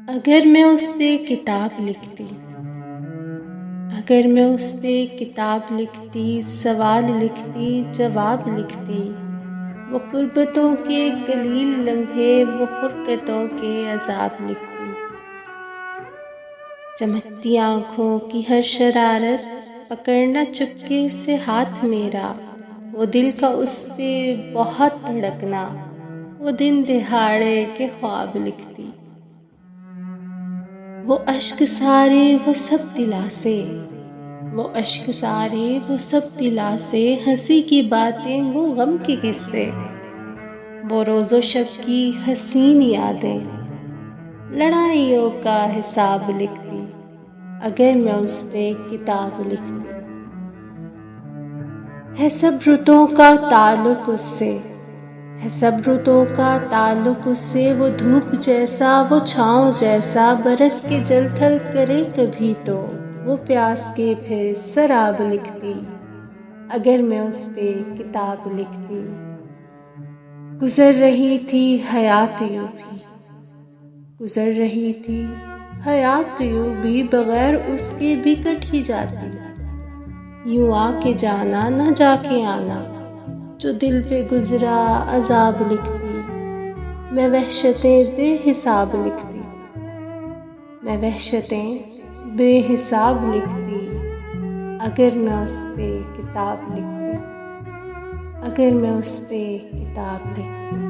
अगर मैं उस पे किताब लिखती, अगर मैं उस पे किताब लिखती, सवाल लिखती, जवाब लिखती, वो गुर्बतों के कलील लम्हे, वो फुरकतों के अज़ाब लिखती। चमकती आँखों की हर शरारत, पकड़ना चुपके से हाथ मेरा, वो दिल का उस पे बहुत धड़कना, वो दिन दिहाड़े के ख्वाब लिखती। वो अश्क सारे वो सब दिलासे, वो अश्क सारे वो सब दिलासे, हंसी की बातें वो गम के किस्से, वो रोज़ो शब की हसीन यादें, लड़ाइयों का हिसाब लिखती। अगर मैं उस पे किताब लिखती, है सब रुतों का ताल्लुक उससे, है सब रुतों का ताल्लुक उससे, वो धूप जैसा वो छाँव जैसा, बरस के जल थल करे कभी तो, वो प्यास के फिर शराब लिखती। अगर मैं उस पे किताब लिखती। गुजर रही थी हयात यूं भी, गुजर रही थी हयात यूं भी, बगैर उसके भी कट ही जाती। यूं आके जाना ना जाके आना, जो दिल पे गुजरा अज़ाब लिखती। मैं वहशतें बेहिसाब लिखती, मैं वहशतें बेहिसाब लिखती। अगर मैं उस पे किताब लिखती, अगर मैं उस पे किताब लिखती।